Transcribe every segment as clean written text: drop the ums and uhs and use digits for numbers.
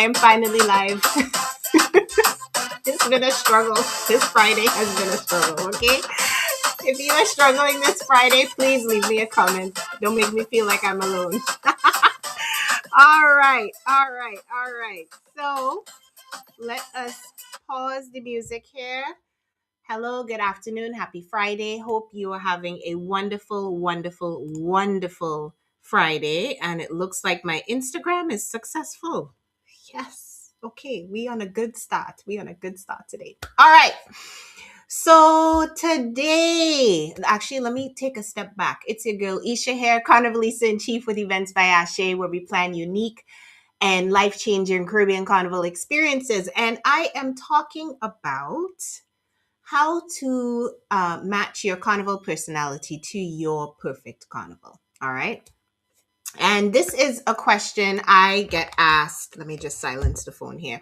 am finally live. It's been a struggle. This Friday has been a struggle, okay? If you are struggling this Friday, please leave me a comment. Don't make me feel like I'm alone. All right. So let us pause the music here. Hello, good afternoon. Happy Friday. Hope you are having a wonderful, wonderful, wonderful Friday. And it looks like my Instagram is successful. Yes. Okay. We on a good start. Today. All right. So today, actually, let me take a step back. It's your girl Isha here, Carnivalista in Chief with Events by Ashe, where we plan unique and life-changing Caribbean Carnival experiences. And I am talking about how to match your carnival personality to your perfect carnival. All right. And this is a question I get asked. Let me just silence the phone here.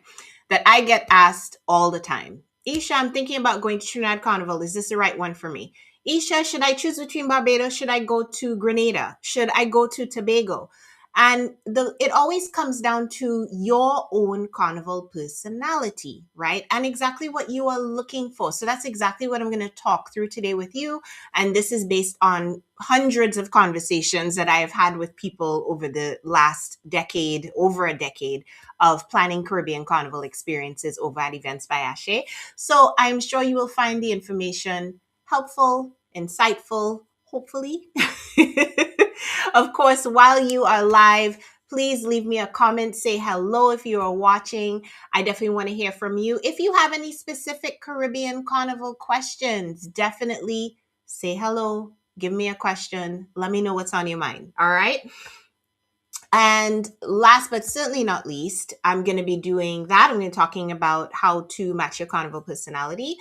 That I get asked all the time. Isha, I'm thinking about going to Trinidad Carnival. Is this the right one for me? Isha, should I choose between Barbados? Should I go to Grenada? Should I go to Tobago? And it always comes down to your own carnival personality, right? And exactly what you are looking for. So that's exactly what I'm going to talk through today with you. And this is based on hundreds of conversations that I have had with people over the last decade, over a decade of planning Caribbean Carnival experiences over at Events by Ashe. So I'm sure you will find the information helpful, insightful, hopefully. Of course, while you are live, please leave me a comment. Say hello if you are watching. I definitely want to hear from you. If you have any specific Caribbean Carnival questions, definitely say hello. Give me a question. Let me know what's on your mind. All right. And last but certainly not least, I'm going to be doing that. I'm going to be talking about how to match your carnival personality,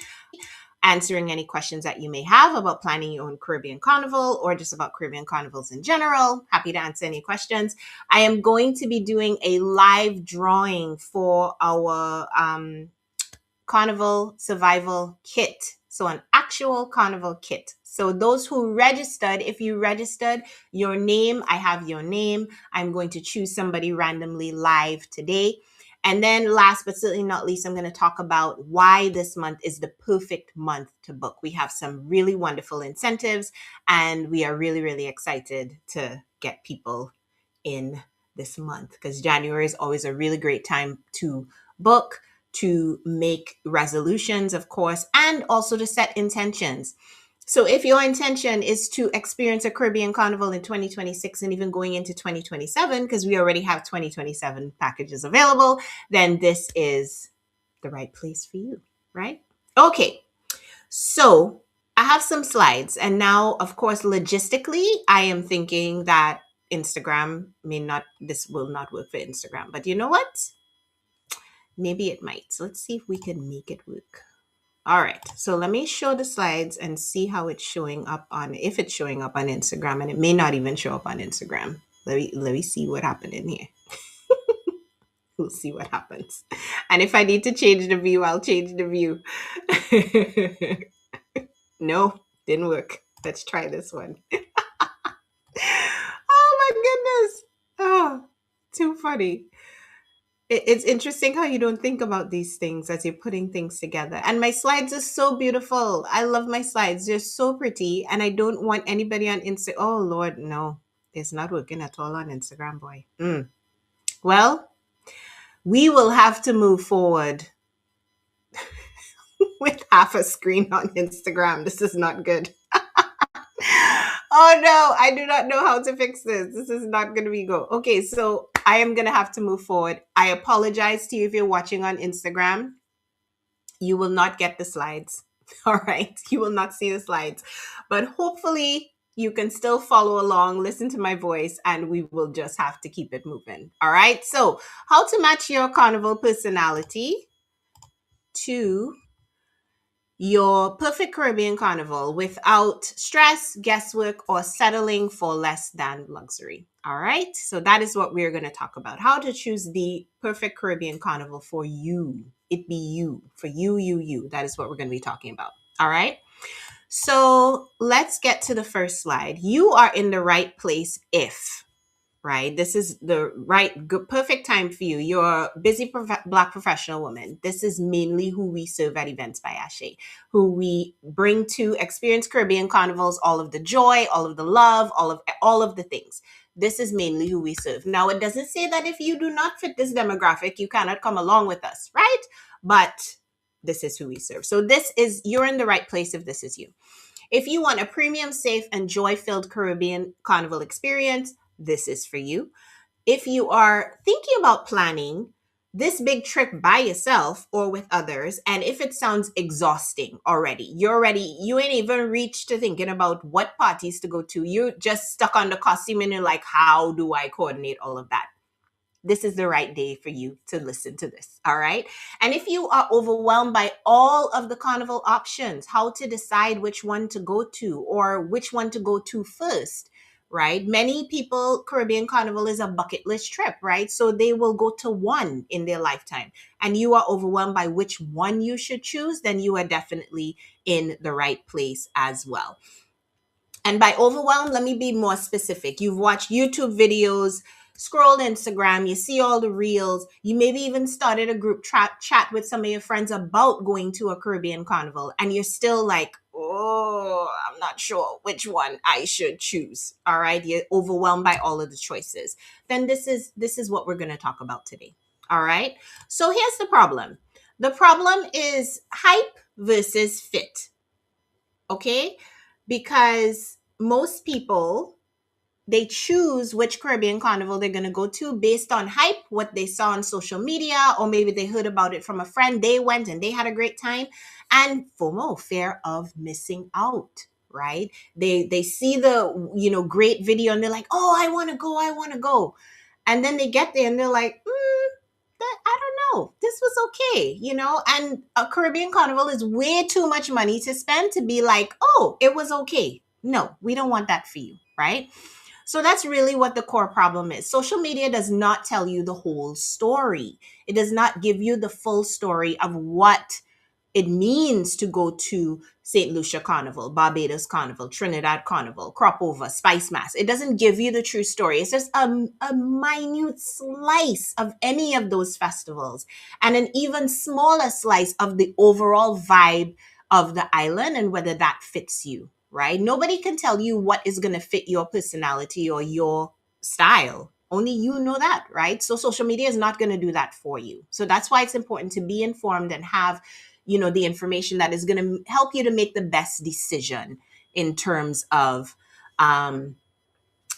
answering any questions that you may have about planning your own Caribbean Carnival or just about Caribbean Carnivals in general. Happy to answer any questions. I am going to be doing a live drawing for our Carnival Survival Kit. So an actual Carnival kit. So those who registered, if you registered your name, I have your name. I'm going to choose somebody randomly live today. And then last but certainly not least, I'm going to talk about why this month is the perfect month to book. We have some really wonderful incentives and we are really, really excited to get people in this month because January is always a really great time to book, to make resolutions, of course, and also to set intentions. So if your intention is to experience a Caribbean Carnival in 2026 and even going into 2027, because we already have 2027 packages available, then this is the right place for you, right? Okay, so I have some slides. And now, of course, logistically, I am thinking that this will not work for Instagram. But you know what? Maybe it might. So let's see if we can make it work. All right. So let me show the slides and see how it's showing up if it's showing up on Instagram, and it may not even show up on Instagram. Let me see what happened in here. We'll see what happens. And if I need to change the view, I'll change the view. No, didn't work. Let's try this one. Oh my goodness. Oh, too funny. It's interesting how you don't think about these things as you're putting things together. And my slides are so beautiful. I love my slides. They're so pretty. And I don't want anybody on Instagram. Oh, Lord, no. It's not working at all on Instagram, boy. Well, we will have to move forward with half a screen on Instagram. This is not good. Oh no, I do not know how to fix this. This is not going to be go. Okay, so I am going to have to move forward. I apologize to you if you're watching on Instagram. You will not get the slides. All right, you will not see the slides. But hopefully you can still follow along, listen to my voice, and we will just have to keep it moving. All right, so how to match your carnival personality to your perfect Caribbean Carnival without stress, guesswork, or settling for less than luxury. All right. So that is what we're going to talk about. How to choose the perfect Caribbean Carnival for you. It be you. For you. That is what we're going to be talking about. All right. So let's get to the first slide. You are in the right place if. right? This is the right, good, perfect time for you. You're a busy Black professional woman. This is mainly who we serve at Events by Ashe, who we bring to experience Caribbean carnivals, all of the joy, all of the love, all of the things. This is mainly who we serve. Now, it doesn't say that if you do not fit this demographic, you cannot come along with us, right? But this is who we serve. So you're in the right place if this is you. If you want a premium, safe, and joy filled Caribbean Carnival experience, this is for you. If you are thinking about planning this big trip by yourself or with others, and if it sounds exhausting already, you ain't even reached to thinking about what parties to go to. You're just stuck on the costume and you're like, how do I coordinate all of that? This is the right day for you to listen to this. All right. And if you are overwhelmed by all of the carnival options, how to decide which one to go to or which one to go to first, right? Many people, Caribbean Carnival is a bucket list trip, right? So they will go to one in their lifetime, and you are overwhelmed by which one you should choose, then you are definitely in the right place as well. And by overwhelmed, let me be more specific. You've watched YouTube videos, scrolled Instagram, you see all the reels. You maybe even started a group chat with some of your friends about going to a Caribbean carnival, and you're still like, oh, I'm not sure which one I should choose. All right, you're overwhelmed by all of the choices. Then this is what we're going to talk about today. All right. So here's the problem. The problem is hype versus fit. Okay, because most people, they choose which Caribbean carnival they're going to go to based on hype, what they saw on social media, or maybe they heard about it from a friend. They went and they had a great time. And FOMO, fear of missing out, right? They see the great video and they're like, oh, I want to go. And then they get there and they're like, I don't know. This was okay, and a Caribbean carnival is way too much money to spend to be like, oh, it was okay. No, we don't want that for you, right? So that's really what the core problem is. Social media does not tell you the whole story. It does not give you the full story of what it means to go to St. Lucia Carnival, Barbados Carnival, Trinidad Carnival, Crop Over, Spice Mass. It doesn't give you the true story. It's just a minute slice of any of those festivals and an even smaller slice of the overall vibe of the island and whether that fits you, right? Nobody can tell you what is going to fit your personality or your style. Only you know that, right? So social media is not going to do that for you. So that's why it's important to be informed and have the information that is going to help you to make the best decision in terms of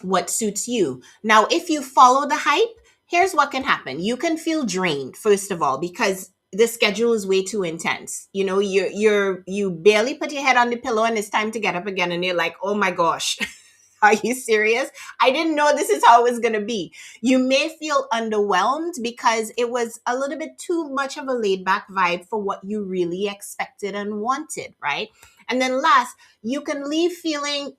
what suits you. Now, if you follow the hype, here's what can happen. You can feel drained, first of all, because the schedule is way too intense. You barely put your head on the pillow and it's time to get up again and you're like, oh my gosh. Are you serious? I didn't know this is how it was going to be. You may feel underwhelmed because it was a little bit too much of a laid back vibe for what you really expected and wanted, right? And then last, you can leave feeling,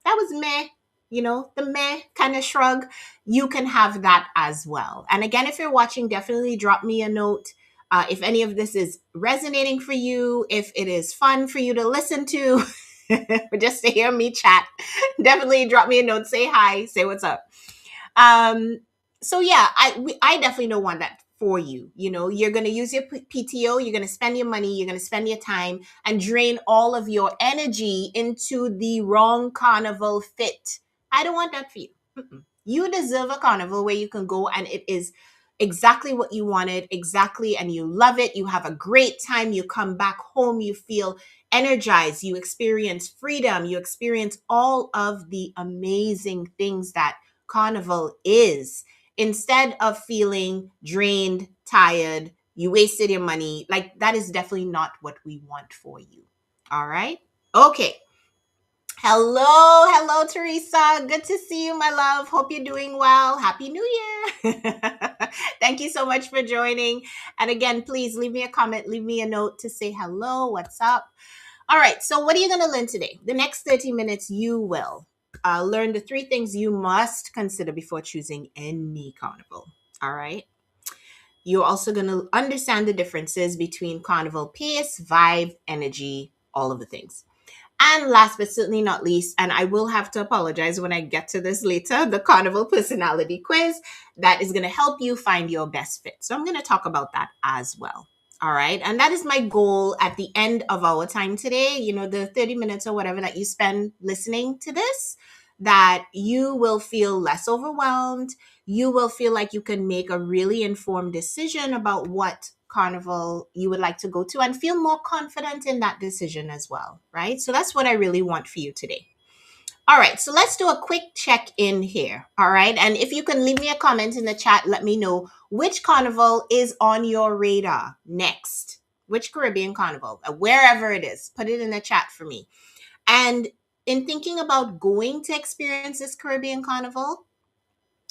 that was meh, the meh kind of shrug. You can have that as well. And again, if you're watching, definitely drop me a note. If any of this is resonating for you, if it is fun for you to listen to, just to hear me chat, definitely drop me a note, say hi, say what's up. So yeah, I definitely don't want that for you. You're going to use your PTO, you're going to spend your money, you're going to spend your time and drain all of your energy into the wrong carnival fit. I don't want that for you. You deserve a carnival where you can go and it is exactly what you wanted, exactly, and you love it. You have a great time. You come back home, you feel energized, you experience freedom, you experience all of the amazing things that carnival is, instead of feeling drained, tired, you wasted your money. Like, that is definitely not what we want for you. All right. Okay. Hello, Teresa. Good to see you, my love. Hope you're doing well. Happy New Year. Thank you so much for joining. And again, please leave me a comment, leave me a note to say hello, what's up. All right, so what are you going to learn today? The next 30 minutes, you will learn the 3 things you must consider before choosing any carnival. All right. You're also going to understand the differences between carnival pace, vibe, energy, all of the things. And last but certainly not least, and I will have to apologize when I get to this later, the Carnival Personality Quiz that is going to help you find your best fit. So I'm going to talk about that as well. All right. And that is my goal at the end of our time today. You know, the 30 minutes or whatever that you spend listening to this, that you will feel less overwhelmed. You will feel like you can make a really informed decision about what carnival you would like to go to and feel more confident in that decision as well, right? So that's what I really want for you today. All right, so let's do a quick check in here. All right, and if you can leave me a comment in the chat, let me know which carnival is on your radar next. Which Caribbean carnival, wherever it is, put it in the chat for me. And in thinking about going to experience this Caribbean carnival,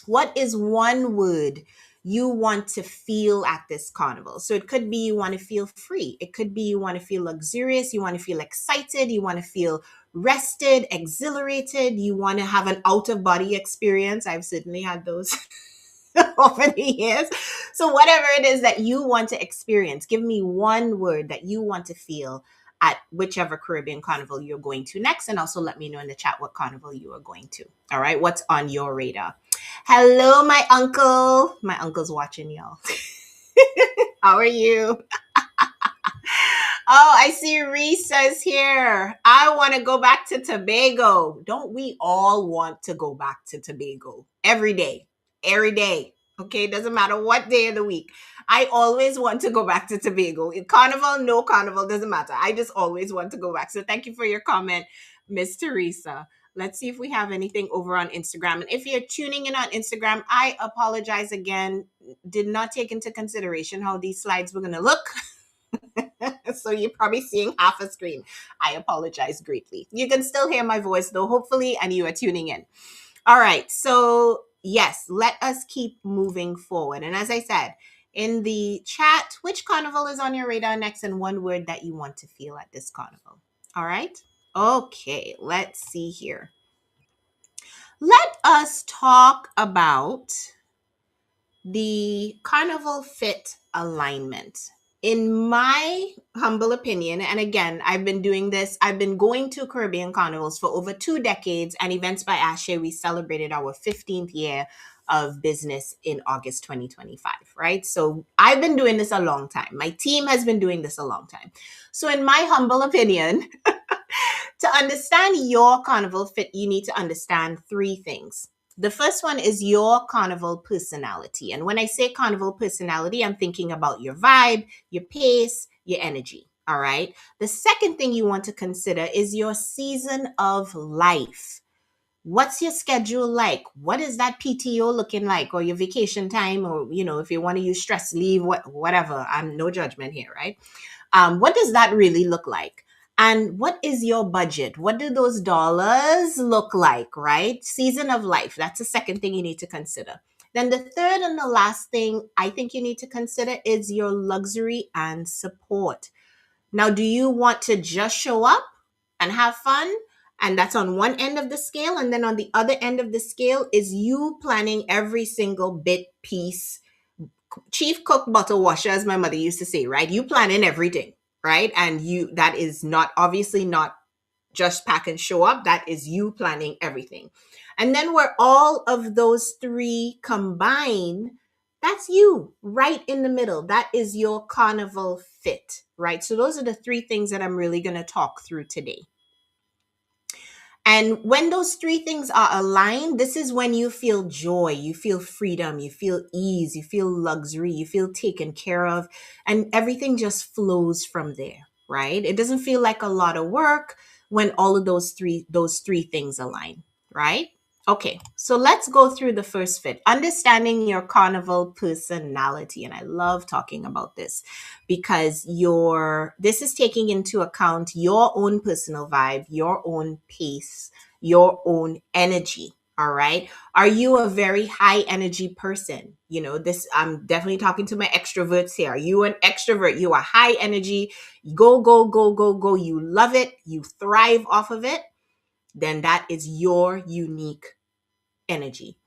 what is one word you want to feel at this carnival? So it could be you want to feel free. It could be you want to feel luxurious. You want to feel excited. You want to feel rested, exhilarated. You want to have an out of body experience. I've certainly had those over the years. So whatever it is that you want to experience, give me one word that you want to feel at whichever Caribbean carnival you're going to next. And also let me know in the chat what carnival you are going to. All right. What's on your radar? Hello, my uncle. My uncle's watching, y'all. How are you? Oh, I see Reese says here, I want to go back to Tobago. Don't we all want to go back to Tobago? Every day. Every day. Okay, doesn't matter what day of the week. I always want to go back to Tobago. Carnival, no carnival, doesn't matter. I just always want to go back. So thank you for your comment, Miss Teresa. Let's see if we have anything over on Instagram. And if you're tuning in on Instagram, I apologize again. Did not take into consideration how these slides were going to look. So you're probably seeing half a screen. I apologize greatly. You can still hear my voice though, hopefully, and you are tuning in. All right. So yes, let us keep moving forward. And as I said, in the chat, which carnival is on your radar next and one word that you want to feel at this carnival? All right. Okay. Let's see here. Let us talk about the carnival fit alignment. In my humble opinion, and again, I've been doing this, I've been going to Caribbean carnivals for over 2 decades, and Events by Ashe, we celebrated our 15th year of business in August 2025, right? So I've been doing this a long time. My team has been doing this a long time. So in my humble opinion, to understand your carnival fit, you need to understand three things. The first one is your carnival personality. And when I say carnival personality, I'm thinking about your vibe, your pace, your energy. All right. The second thing you want to consider is your season of life. What's your schedule like? What is that PTO looking like, or your vacation time, or if you want to use stress leave, whatever. I'm no judgment here, right? What does that really look like? And what is your budget? What do those dollars look like, right? Season of life. That's the second thing you need to consider. Then the third and the last thing I think you need to consider is your luxury and support. Now, do you want to just show up and have fun? And that's on one end of the scale. And then on the other end of the scale is you planning every single bit, piece, chief cook, bottle washer, as my mother used to say, right? You plan in everything, right? And that is not obviously not just pack and show up. That is you planning everything. And then where all of those three combine, that's you right in the middle. That is your carnival fit, right? So those are the three things that I'm really going to talk through today. And when those three things are aligned, this is when you feel joy, you feel freedom, you feel ease, you feel luxury, you feel taken care of, and everything just flows from there, right? It doesn't feel like a lot of work when all of those three things align, right? Okay, so let's go through the first fit, understanding your carnival personality. And I love talking about this because this is taking into account your own personal vibe, your own pace, your own energy. All right. Are you a very high energy person? I'm definitely talking to my extroverts here. Are you an extrovert? You are high energy. Go, go, go, go, go. You love it. You thrive off of it. Then that is your unique energy.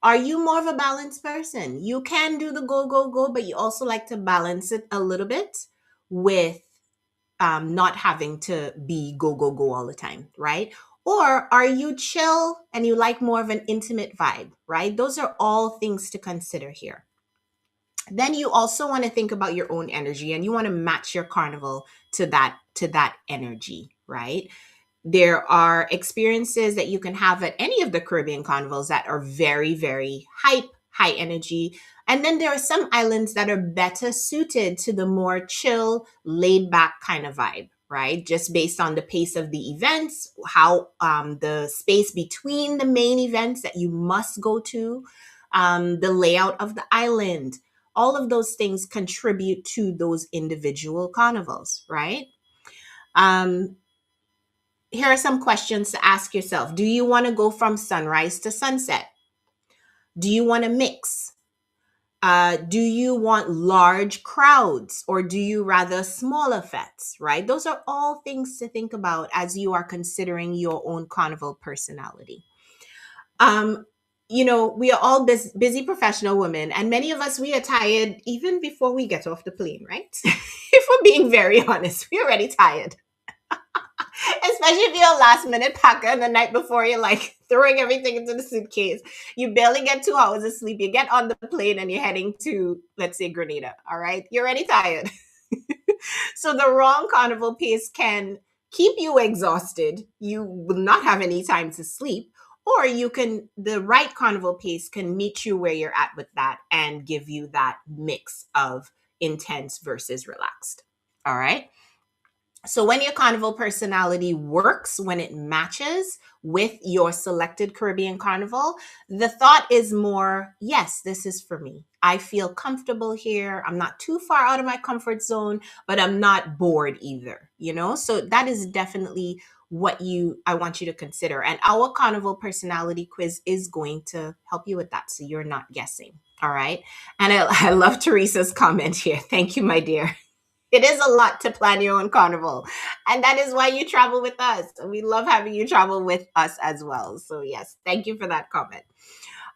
Are you more of a balanced person? You can do the go, go, go, but you also like to balance it a little bit with not having to be go, go, go all the time, right? Or are you chill and you like more of an intimate vibe, right? Those are all things to consider here. Then you also want to think about your own energy, and you want to match your carnival to that energy, right? There are experiences that you can have at any of the Caribbean carnivals that are very, very high energy. And then there are some islands that are better suited to the more chill, laid back kind of vibe, right? Just based on the pace of the events, how the space between the main events that you must go to, the layout of the island, all of those things contribute to those individual carnivals, right? Um, Here are some questions to ask yourself. Do you want to go from sunrise to sunset? Do you want to mix? Do you want large crowds or do you rather smaller fetes, right? Those are all things to think about as you are considering your own carnival personality. Um, we are all busy professional women, and many of us, we are tired even before we get off the plane, right? If we're being very honest, we're already tired. Especially if you're a last minute packer and the night before you're like throwing everything into the suitcase. You barely get 2 hours of sleep. You get on the plane and you're heading to, let's say, Grenada. All right. You're already tired. So the wrong carnival pace can keep you exhausted. You will not have any time to sleep. Or the right carnival pace can meet you where you're at with that and give you that mix of intense versus relaxed. All right. So when your carnival personality works, when it matches with your selected Caribbean carnival, the thought is more, yes, this is for me. I feel comfortable here. I'm not too far out of my comfort zone, but I'm not bored either. So that is definitely what I want you to consider. And our carnival personality quiz is going to help you with that. So you're not guessing. All right. And I love Teresa's comment here. Thank you, my dear. It is a lot to plan your own carnival. And that is why you travel with us. We love having you travel with us as well. So, yes, thank you for that comment.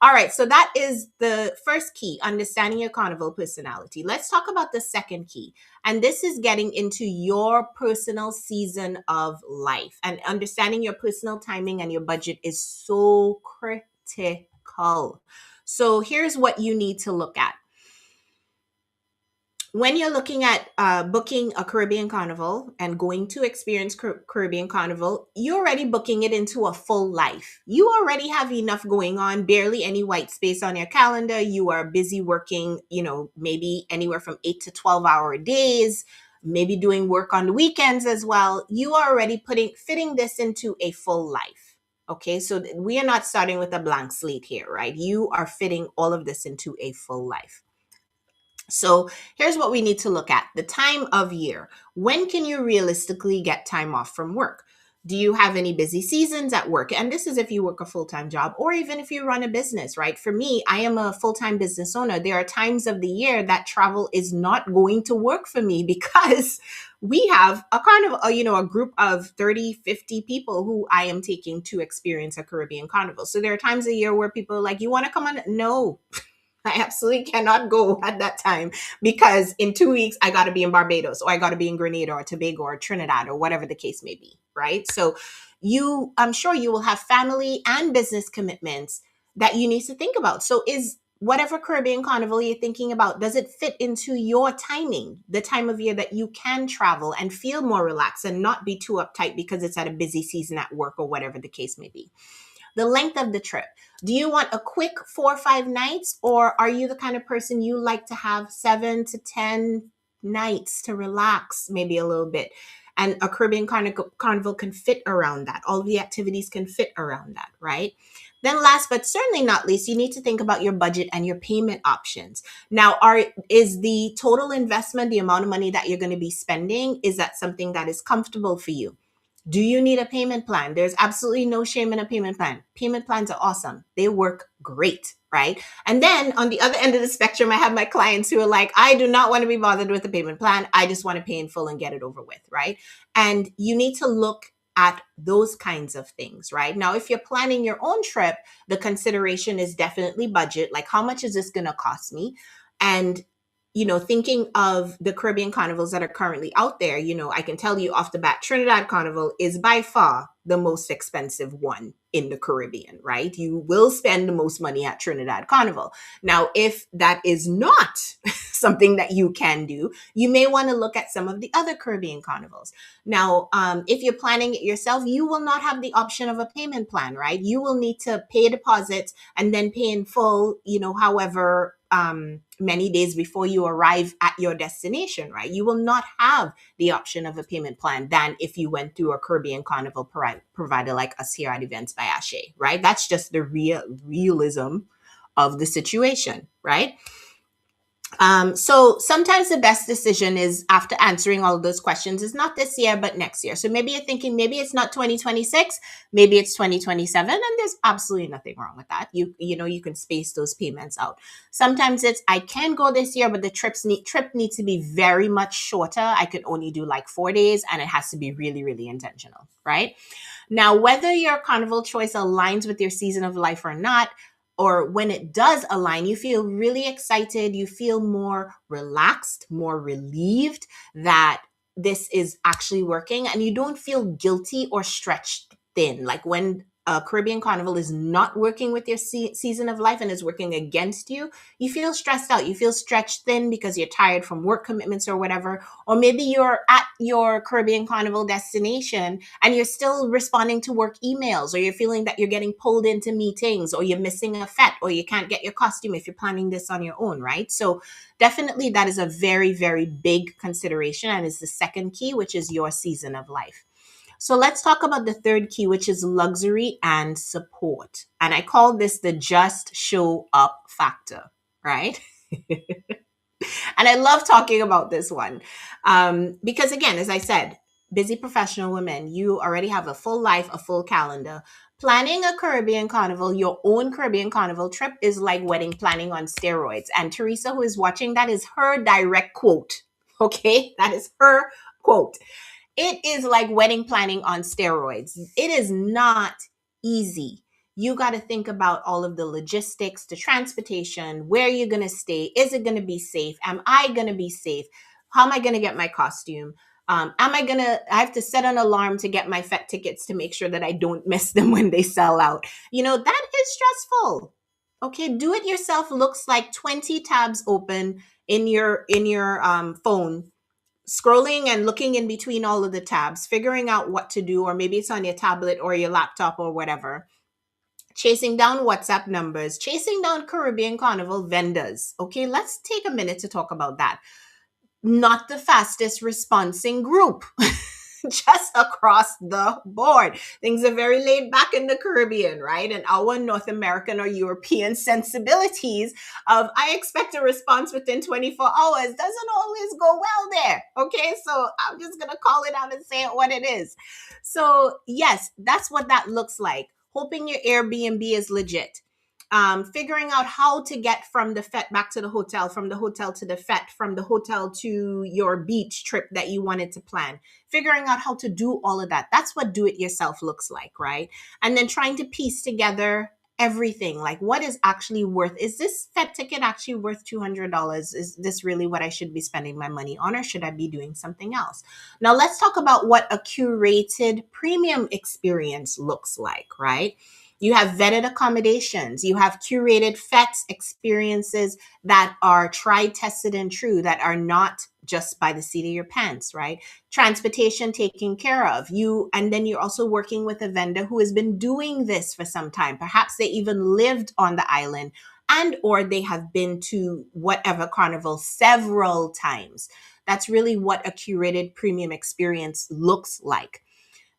All right, so that is the first key, understanding your carnival personality. Let's talk about the second key. And this is getting into your personal season of life. And understanding your personal timing and your budget is so critical. So, here's what you need to look at when you're looking at booking a Caribbean Carnival and going to experience Caribbean Carnival, you're already booking it into a full life. You already have enough going on, barely any white space on your calendar. You are busy working, maybe anywhere from 8 to 12 hour days, maybe doing work on the weekends as well. You are already fitting this into a full life. Okay, so we are not starting with a blank slate here, right? You are fitting all of this into a full life. So here's what we need to look at: the time of year. When can you realistically get time off from work? Do you have any busy seasons at work? And this is if you work a full-time job or even if you run a business, right? For me, I am a full-time business owner. There are times of the year that travel is not going to work for me because we have a carnival, a group of 30, 50 people who I am taking to experience a Caribbean carnival. So there are times a year where people are like, you want to come on? No, I absolutely cannot go at that time because in 2 weeks I got to be in Barbados or I got to be in Grenada or Tobago or Trinidad or whatever the case may be, right? So I'm sure you will have family and business commitments that you need to think about. So is whatever Caribbean Carnival you're thinking about, does it fit into your timing, the time of year that you can travel and feel more relaxed and not be too uptight because it's at a busy season at work or whatever the case may be? The length of the trip. Do you want a quick 4 or 5 nights, or are you the kind of person you like to have 7 to 10 nights to relax, maybe a little bit? And a Caribbean carnival can fit around that. All of the activities can fit around that, right? Then last but certainly not least, you need to think about your budget and your payment options. Now, is the total investment, the amount of money that you're going to be spending, is that something that is comfortable for you? Do you need a payment plan? There's absolutely no shame in a payment plan. Payment plans are awesome. They work great, right? And then on the other end of the spectrum, I have my clients who are like, I do not want to be bothered with a payment plan. I just want to pay in full and get it over with, right? And you need to look at those kinds of things, right? Now, if you're planning your own trip, the consideration is definitely budget. Like, how much is this going to cost me? And thinking of the Caribbean carnivals that are currently out there, I can tell you off the bat, Trinidad Carnival is by far the most expensive one in the Caribbean, right? You will spend the most money at Trinidad Carnival. Now, if that is not something that you can do, you may want to look at some of the other Caribbean carnivals. Now, if you're planning it yourself, you will not have the option of a payment plan, right? You will need to pay deposits and then pay in full, however many days before you arrive at your destination, right? You will not have the option of a payment plan than if you went through a Caribbean Carnival provider like us here at Events by Ashe, right? That's just the realism of the situation, right? So sometimes the best decision is, after answering all of those questions, is not this year, but next year. So maybe you're thinking, maybe it's not 2026, maybe it's 2027, and there's absolutely nothing wrong with that. You can space those payments out. Sometimes it's, I can go this year, but the trip needs to be very much shorter. I could only do like 4 days, and it has to be really, really intentional, right? Now, whether your carnival choice aligns with your season of life or not, or when it does align, you feel really excited, you feel more relaxed, more relieved that this is actually working, and you don't feel guilty or stretched thin. Like when a Caribbean Carnival is not working with your season of life and is working against you, you feel stressed out, you feel stretched thin because you're tired from work commitments or whatever. Or maybe you're at your Caribbean Carnival destination and you're still responding to work emails, or you're feeling that you're getting pulled into meetings, or you're missing a fete, or you can't get your costume if you're planning this on your own, right? So definitely that is a very, very big consideration, and is the second key, which is your season of life. So let's talk about the third key, which is luxury and support. And I call this the just show up factor, right? And I love talking about this one because, again, as I said, busy professional women, you already have a full life, a full calendar. Planning a Caribbean Carnival, your own Caribbean Carnival trip, is like wedding planning on steroids. And Teresa, who is watching, that is her direct quote. Okay, that is her quote. It is like wedding planning on steroids. It is not easy. You got to think about all of the logistics, the transportation, where you're going to stay. Is it going to be safe? Am I going to be safe? How am I going to get my costume? I have to set an alarm to get my FET tickets to make sure that I don't miss them when they sell out. That is stressful. Okay, do it yourself looks like 20 tabs open in your phone, scrolling and looking in between all of the tabs, figuring out what to do, or maybe it's on your tablet or your laptop or whatever, chasing down WhatsApp numbers, chasing down Caribbean Carnival vendors. Okay, let's take a minute to talk about that. Not the fastest responding group. Just across the board. Things are very laid back in the Caribbean, right? And our North American or European sensibilities of, I expect a response within 24 hours, doesn't always go well there. Okay, so I'm just going to call it out and say it what it is. So yes, that's what that looks like. Hoping your Airbnb is legit. Figuring out how to get from the FET back to the hotel, from the hotel to the FET, from the hotel to your beach trip that you wanted to plan. Figuring out how to do all of that. That's what do it yourself looks like, right? And then trying to piece together everything. Like, what is actually worth? Is this FET ticket actually worth $200? Is this really what I should be spending my money on, or should I be doing something else? Now, let's talk about what a curated premium experience looks like, right? You have vetted accommodations. You have curated FETs experiences that are tried, tested, and true, that are not just by the seat of your pants, right? Transportation taken care of. And then you're also working with a vendor who has been doing this for some time. Perhaps they even lived on the island, and or they have been to whatever carnival several times. That's really what a curated premium experience looks like.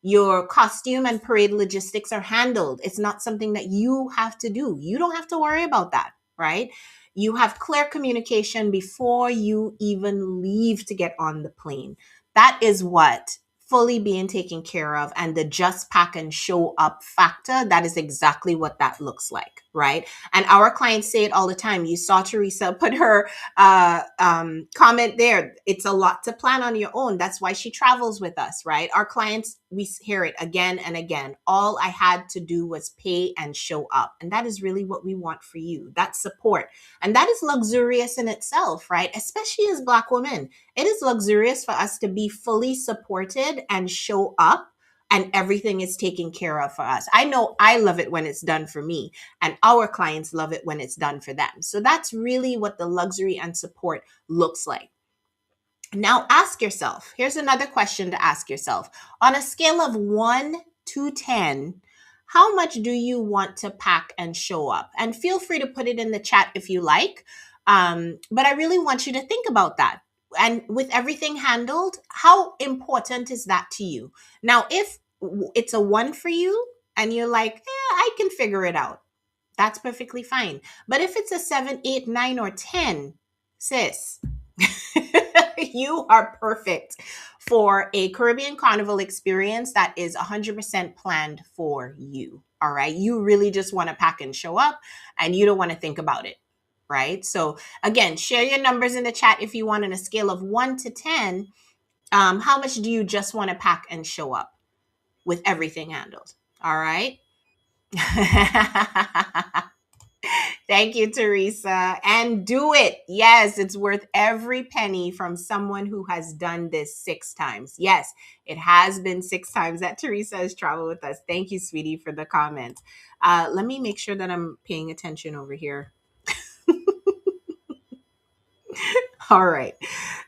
Your costume and parade logistics are handled. It's not something that you have to do. You don't have to worry about that, right? You have clear communication before you even leave to get on the plane. That is what fully being taken care of, and the just pack and show up factor, that is exactly what that looks like, right? And our clients say it all the time. You saw Teresa put her comment there. It's a lot to plan on your own. That's why she travels with us, right? Our clients we hear it again and again. All I had to do was pay and show up. And that is really what we want for you. That support. And that is luxurious in itself, right? Especially as Black women. It is luxurious for us to be fully supported and show up, and everything is taken care of for us. I know I love it when it's done for me, and our clients love it when it's done for them. So that's really what the luxury and support looks like. Now, ask yourself, here's another question to ask yourself. On a scale of 1 to 10, how much do you want to pack and show up? And feel free to put it in the chat if you like. But I really want you to think about that. And with everything handled, how important is that to you? Now, if it's a 1 for you and you're like, I can figure it out, that's perfectly fine. But if it's a 7, 8, 9, or 10, sis, you are perfect for a Caribbean Carnival experience that is 100% planned for you. All right. You really just want to pack and show up, and you don't want to think about it. Right. So, again, share your numbers in the chat if you want, on a scale of 1 to 10. How much do you just want to pack and show up with everything handled? All right. Thank you, Teresa. And do it. Yes, it's worth every penny, from someone who has done this 6 times. Yes, it has been 6 times that Teresa has traveled with us. Thank you, sweetie, for the comment. Let me make sure that I'm paying attention over here. All right.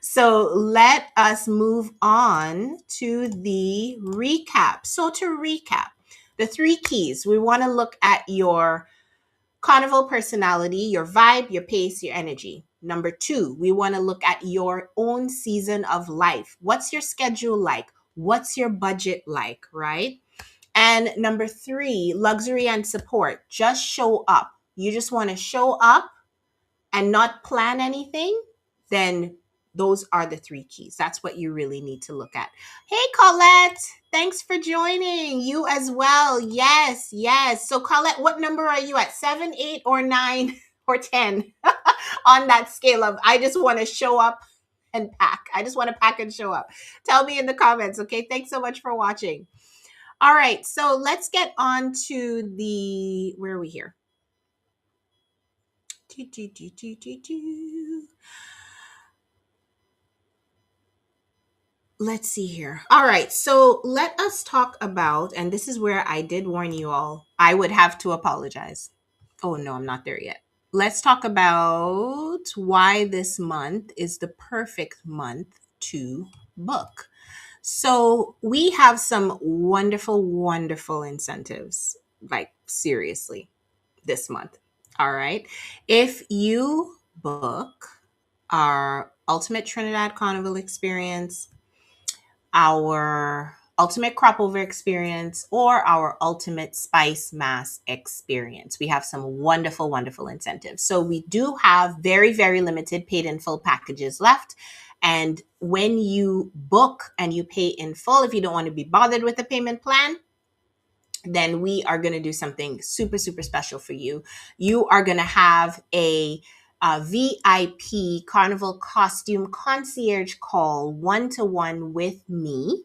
So let us move on to the recap. So to recap, the 3 keys, we want to look at your Carnival personality, your vibe, your pace, your energy. Number 2, we want to look at your own season of life. What's your schedule like? What's your budget like, right? And number 3, luxury and support. Just show up. You just want to show up and not plan anything, then those are the 3 keys. That's what you really need to look at. Hey, Colette, thanks for joining. You as well. Yes, yes. So, Colette, what number are you at? 7, 8, or 9, or 10 on that scale of I just want to show up and pack? I just want to pack and show up. Tell me in the comments, okay? Thanks so much for watching. All right, so let's get on to the, where are we here? Let's see here. All right. So let us talk about, and this is where I did warn you all, I would have to apologize. Oh, no, I'm not there yet. Let's talk about why this month is the perfect month to book. So we have some wonderful, wonderful incentives, like seriously, this month. All right. If you book our Ultimate Trinidad Carnival experience, our ultimate crop over experience, or our ultimate spice mass experience, we have some wonderful, wonderful incentives. So we do have very, very limited paid in full packages left. And when you book and you pay in full, if you don't want to be bothered with the payment plan, then we are going to do something super, super special for you. You are going to have a VIP Carnival costume concierge call 1-to-1 with me.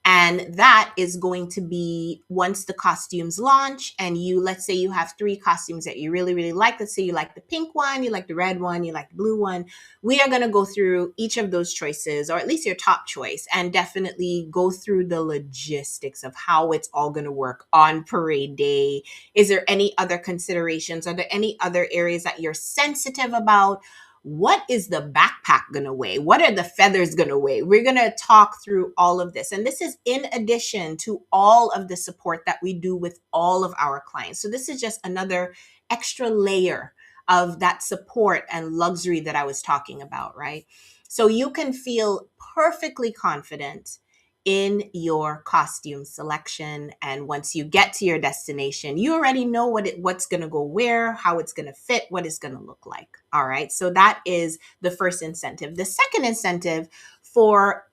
And that is going to be once the costumes launch, and you, let's say you have 3 costumes that you really, really like. Let's say you like the pink one, you like the red one, you like the blue one. We are going to go through each of those choices, or at least your top choice, and definitely go through the logistics of how it's all going to work on parade day. Is there any other considerations? Are there any other areas that you're sensitive about? What is the backpack going to weigh? What are the feathers going to weigh? We're going to talk through all of this. And this is in addition to all of the support that we do with all of our clients. So this is just another extra layer of that support and luxury that I was talking about, right? So you can feel perfectly confident in your costume selection, and once you get to your destination, you already know what's going to go where, how it's going to fit, what it's going to look like. All right, so that is the first incentive. The second incentive for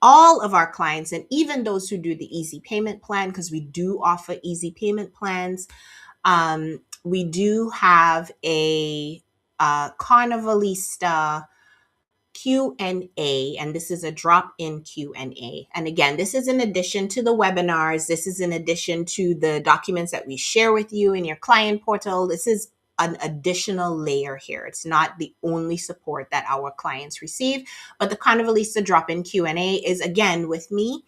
all of our clients, and even those who do the easy payment plan, because we do offer easy payment plans, we do have a Carnivalista Q&A, and this is a drop-in Q&A. And again, this is in addition to the webinars. This is in addition to the documents that we share with you in your client portal. This is an additional layer here. It's not the only support that our clients receive, but the Carnivalista drop-in Q&A is, again, with me.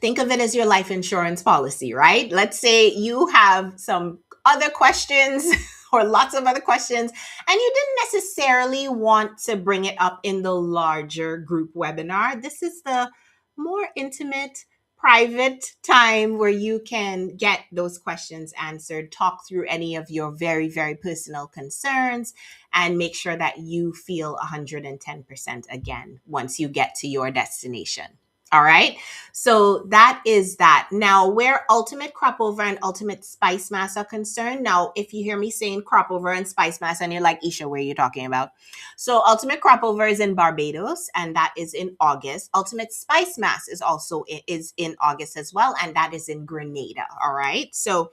Think of it as your life insurance policy, right? Let's say you have some other questions or lots of other questions, and you didn't necessarily want to bring it up in the larger group webinar. This is the more intimate, private time where you can get those questions answered, talk through any of your very, very personal concerns, and make sure that you feel 110% again once you get to your destination. All right. So that is that. Now, where Ultimate Crop Over and Ultimate Spice Mass are concerned, now, if you hear me saying Crop Over and Spice Mass and you're like, Isha, where are you talking about? So Ultimate Crop Over is in Barbados, and that is in August. Ultimate Spice Mass is also in August as well, and that is in Grenada. All right. So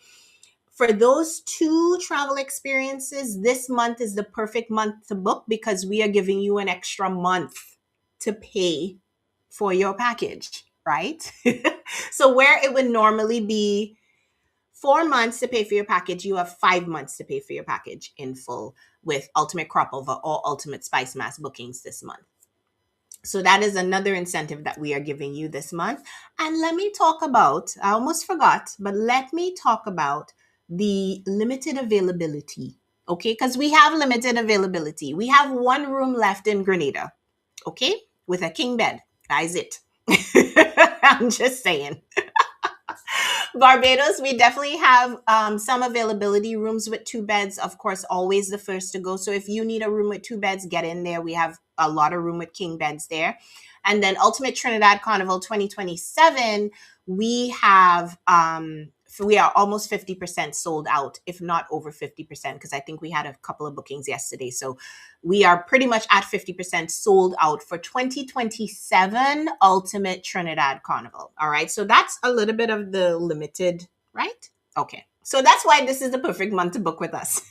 for those two travel experiences, this month is the perfect month to book because we are giving you an extra month to pay for your package, right? So where it would normally be 4 months to pay for your package, you have 5 months to pay for your package in full with Ultimate Crop Over or Ultimate Spice Mass bookings this month. So that is another incentive that we are giving you this month. And let me talk about, I almost forgot, but let me talk about the limited availability, okay? Because we have limited availability. We have one room left in Grenada, okay? With a king bed. That is it. I'm just saying. Barbados, we definitely have some availability rooms with 2 beds. Of course, always the first to go. So if you need a room with 2 beds, get in there. We have a lot of room with king beds there. And then Ultimate Trinidad Carnival 2027, we are almost 50% sold out, if not over 50%, because I think we had a couple of bookings yesterday. So we are pretty much at 50% sold out for 2027 Ultimate Trinidad Carnival. All right. So that's a little bit of the limited, right? Okay. So that's why this is the perfect month to book with us.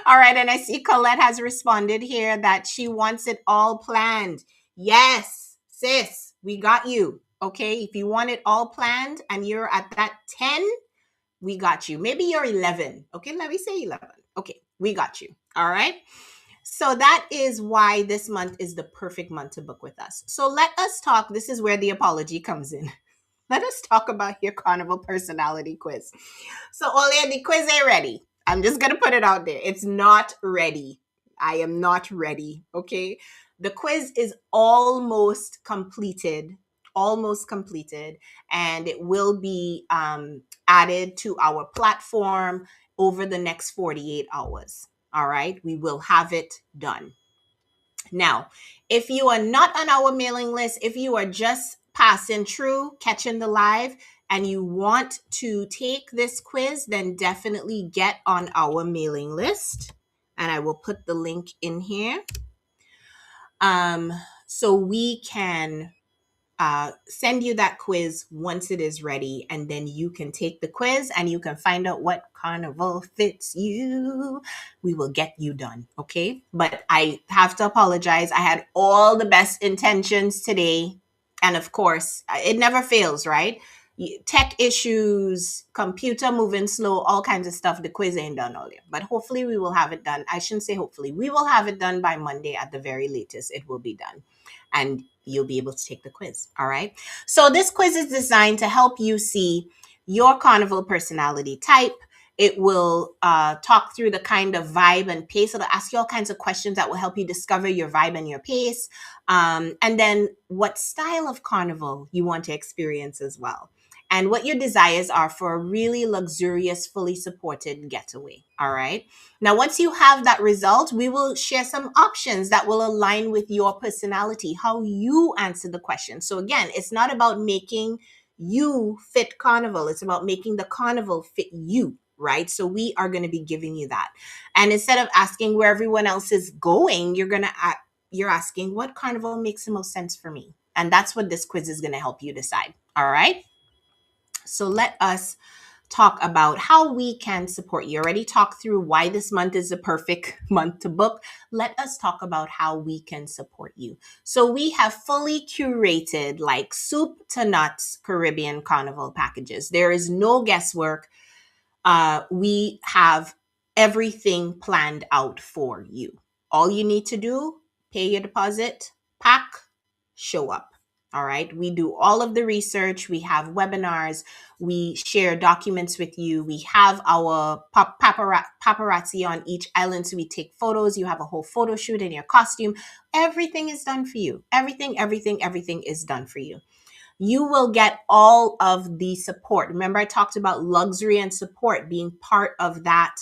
All right. And I see Colette has responded here that she wants it all planned. Yes, sis, we got you. Okay. If you want it all planned and you're at that 10, we got you. Maybe you're 11. Okay. Let me say 11. Okay. We got you. All right. So that is why this month is the perfect month to book with us. So let us talk. This is where the apology comes in. Let us talk about your Carnival personality quiz. So Olia, the quiz ain't ready. I'm just going to put it out there. It's not ready. I am not ready. Okay. The quiz is almost completed, and it will be added to our platform over the next 48 hours. All right. We will have it done. Now, if you are not on our mailing list, if you are just passing through, catching the live, and you want to take this quiz, then definitely get on our mailing list. And I will put the link in here. So we can send you that quiz once it is ready, and then you can take the quiz and you can find out what carnival fits you. We will get you done, okay? But I have to apologize. I had all the best intentions today, and of course, it never fails, right? Tech issues, computer moving slow, all kinds of stuff. The quiz ain't done all yet, but hopefully we will have it done. I shouldn't say hopefully. We will have it done by Monday at the very latest. It will be done, and you'll be able to take the quiz. All right. So this quiz is designed to help you see your Carnival personality type. It will talk through the kind of vibe and pace. It'll ask you all kinds of questions that will help you discover your vibe and your pace. And then what style of Carnival you want to experience as well. And what your desires are for a really luxurious, fully supported getaway. All right. Now, once you have that result, we will share some options that will align with your personality, how you answer the question. So again, it's not about making you fit Carnival. It's about making the Carnival fit you, right? So we are going to be giving you that. And instead of asking where everyone else is going, you're asking what Carnival makes the most sense for me. And that's what this quiz is going to help you decide. All right. So let us talk about how we can support you. Already talked through why this month is the perfect month to book. Let us talk about how we can support you. So we have fully curated, like soup to nuts, Caribbean Carnival packages. There is no guesswork. We have everything planned out for you. All you need to do, pay your deposit, pack, show up. All right. We do all of the research. We have webinars. We share documents with you. We have our paparazzi on each island. So we take photos. You have a whole photo shoot in your costume. Everything is done for you. Everything is done for you. You will get all of the support. Remember, I talked about luxury and support being part of that,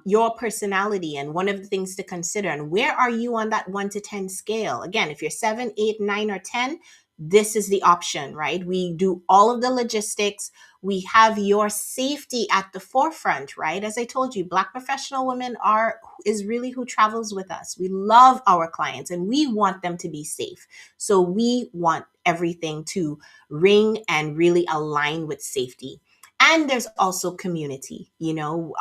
your personality, and one of the things to consider. And where are you on that 1 to 10 scale? Again, if you're 7, 8, 9, or 10, this is the option, right? We do all of the logistics. We have your safety at the forefront, right? As I told you, Black professional women is really who travels with us. We love our clients and we want them to be safe. So we want everything to ring and really align with safety. And there's also community,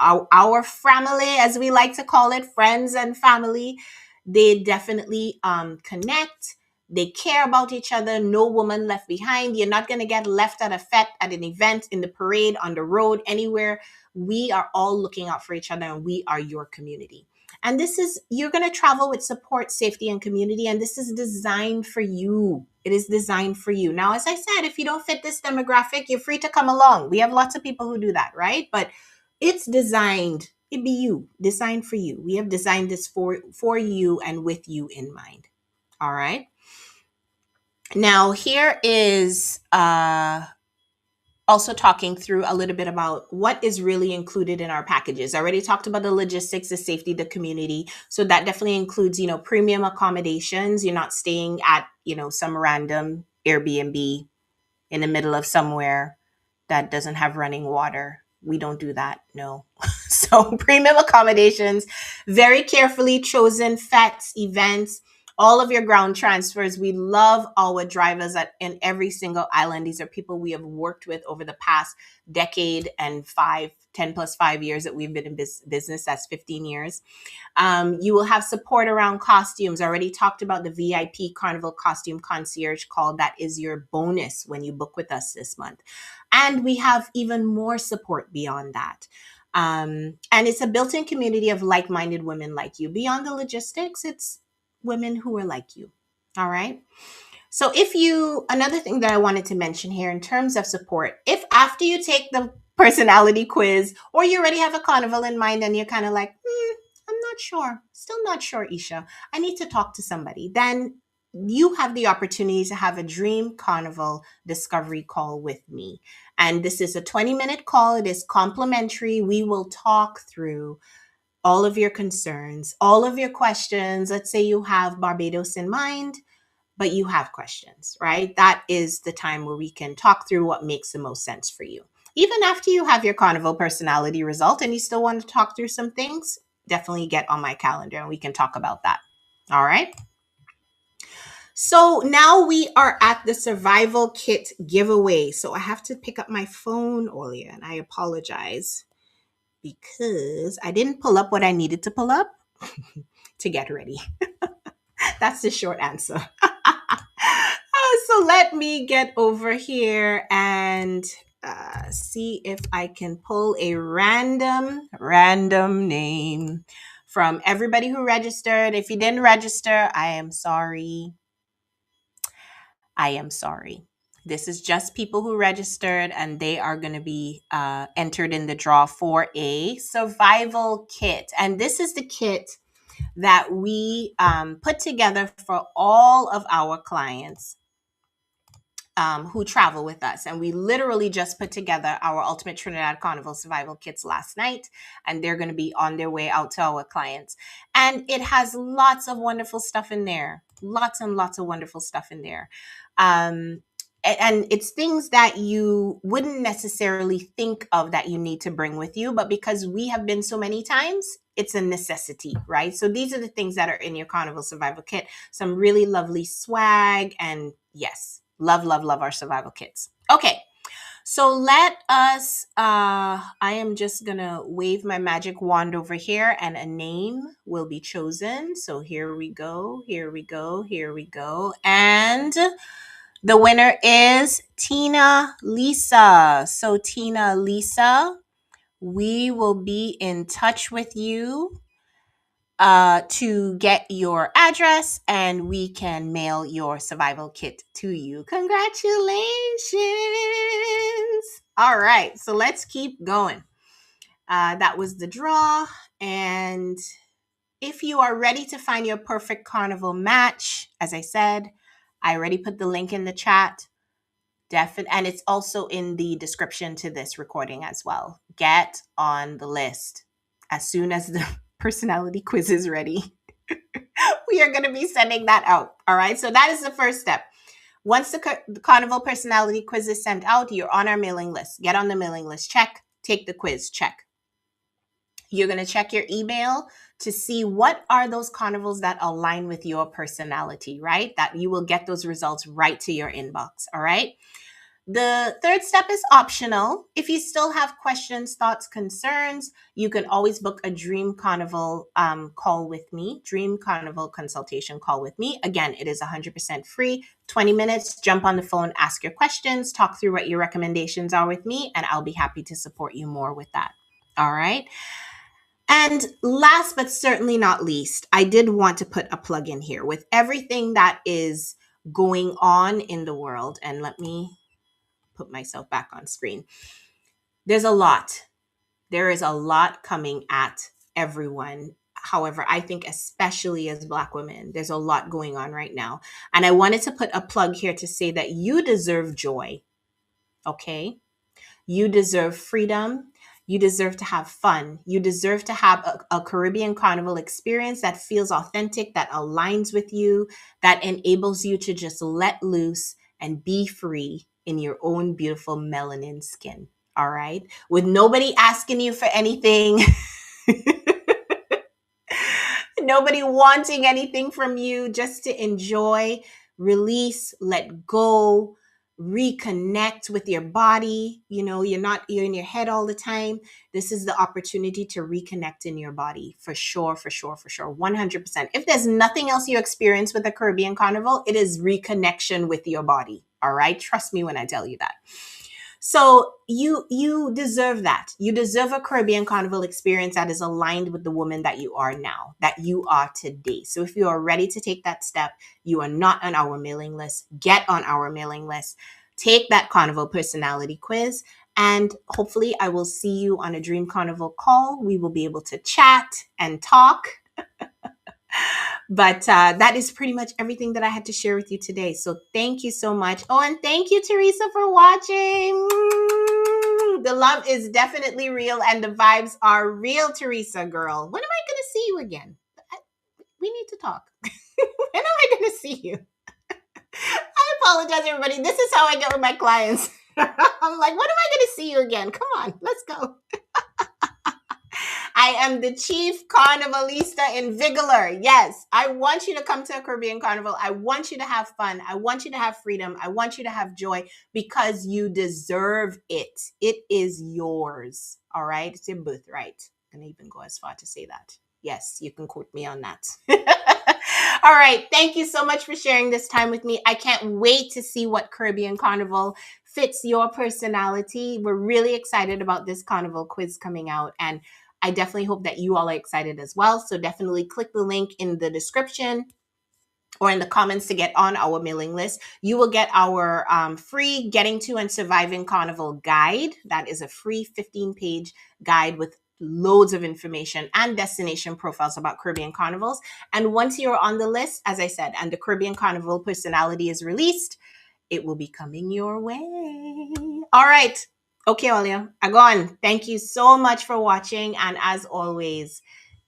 our family, as we like to call it, friends and family. They definitely connect. They care about each other. No woman left behind. You're not going to get left at a fete, at an event, in the parade, on the road, anywhere. We are all looking out for each other, and we are your community. And you're going to travel with support, safety, and community. And this is designed for you. It is designed for you. Now, as I said, if you don't fit this demographic, you're free to come along. We have lots of people who do that, right? But it's designed, it be you, designed for you. We have designed this for you and with you in mind. All right. Now, here is also talking through a little bit about what is really included in our packages. I already talked about the logistics, the safety, the community. So that definitely includes, premium accommodations. You're not staying at, some random Airbnb in the middle of somewhere that doesn't have running water. We don't do that. No. So premium accommodations, very carefully chosen fetes, events, all of your ground transfers. We love our drivers in every single island. These are people we have worked with over the past decade and 10 plus 5 years that we've been in business. That's 15 years. You will have support around costumes. I already talked about the VIP Carnival Costume Concierge call. That is your bonus when you book with us this month. And we have even more support beyond that. And it's a built-in community of like-minded women like you. Beyond the logistics, it's women who are like you. All right. So another thing that I wanted to mention here in terms of support, if after you take the personality quiz or you already have a carnival in mind and you're kind of like, I'm not sure, still not sure, Isha, I need to talk to somebody, then you have the opportunity to have a Dream Carnival discovery call with me. And this is a 20-minute call. It is complimentary. We will talk through all of your concerns, all of your questions. Let's say you have Barbados in mind, but you have questions, right? That is the time where we can talk through what makes the most sense for you. Even after you have your Carnival personality result and you still want to talk through some things, definitely get on my calendar and we can talk about that. All right. So now we are at the survival kit giveaway. So I have to pick up my phone, Olia, and I apologize because I didn't pull up what I needed to pull up to get ready. That's the short answer. So let me get over here and see if I can pull a random name from everybody who registered. If you didn't register, I am sorry. This is just people who registered and they are going to be entered in the draw for a survival kit. And this is the kit that we put together for all of our clients who travel with us. And we literally just put together our Ultimate Trinidad Carnival survival kits last night, and they're going to be on their way out to our clients. And it has lots of wonderful stuff in there. Lots and lots of wonderful stuff in there. And it's things that you wouldn't necessarily think of that you need to bring with you, but because we have been so many times, it's a necessity, right? So these are the things that are in your Carnival survival kit. Some really lovely swag, and yes, love our survival kits. Okay, So let us, I am just gonna wave my magic wand over here and a name will be chosen. So here we go, here we go, here we go. And the winner is Tina Lisa. So Tina Lisa, we will be in touch with you to get your address and we can mail your survival kit to you. Congratulations. All right, so let's keep going. That was the draw. And if you are ready to find your perfect carnival match, as I said, I already put the link in the chat. And it's also in the description to this recording as well. Get on the list as soon as the personality quiz is ready. We are going to be sending that out. All right. So that is the first step. Once the Carnival personality quiz is sent out, you're on our mailing list. Get on the mailing list. Check. Take the quiz. Check. You're going to check your email to see what are those carnivals that align with your personality, right? That you will get those results right to your inbox. All right. The third step is optional. If you still have questions, thoughts, concerns, you can always book a Dream Carnival call with me, Dream Carnival consultation call with me. Again, it is 100% free, 20 minutes. Jump on the phone, ask your questions, talk through what your recommendations are with me, and I'll be happy to support you more with that. All right. And last but certainly not least, I did want to put a plug in here with everything that is going on in the world. And let me put myself back on screen. There's a lot. There is a lot coming at everyone. However, I think especially as Black women, there's a lot going on right now. And I wanted to put a plug here to say that you deserve joy. Okay? You deserve freedom. You deserve to have fun. You deserve to have a Caribbean Carnival experience that feels authentic, that aligns with you, that enables you to just let loose and be free in your own beautiful melanin skin. All right. With nobody asking you for anything. Nobody wanting anything from you, just to enjoy, release, let go, reconnect with your body. You know, you're in your head all the time. This is the opportunity to reconnect in your body for sure, for sure, for sure. 100%. If there's nothing else you experience with the Caribbean Carnival, it is reconnection with your body. All right. Trust me when I tell you that. So you deserve that. You deserve a Caribbean Carnival experience that is aligned with the woman that you are now, that you are today. So if you are ready to take that step, you are not on our mailing list, get on our mailing list, take that Carnival personality quiz, and hopefully I will see you on a Dream Carnival call. We will be able to chat and talk. But that is pretty much everything that I had to share with you today. So thank you so much. Oh, and thank you, Teresa, for watching. The love is definitely real and the vibes are real, Teresa, girl. When am I going to see you again? We need to talk. When am I going to see you? I apologize, everybody. This is how I get with my clients. I'm like, when am I going to see you again? Come on, let's go. I am the chief carnivalista invigilator. Yes, I want you to come to a Caribbean Carnival. I want you to have fun. I want you to have freedom. I want you to have joy because you deserve it. It is yours. All right. It's your birthright. I'm going to even go as far to say that. Yes, you can quote me on that. All right. Thank you so much for sharing this time with me. I can't wait to see what Caribbean Carnival fits your personality. We're really excited about this carnival quiz coming out, and I definitely hope that you all are excited as well. So definitely click the link in the description or in the comments to get on our mailing list. You will get our free Getting to and Surviving Carnival guide. That is a free 15-page guide with loads of information and destination profiles about Caribbean carnivals. And once you're on the list, as I said, and the Caribbean Carnival personality is released, it will be coming your way. All right. Okay, Olia, I go on. Thank you so much for watching. And as always,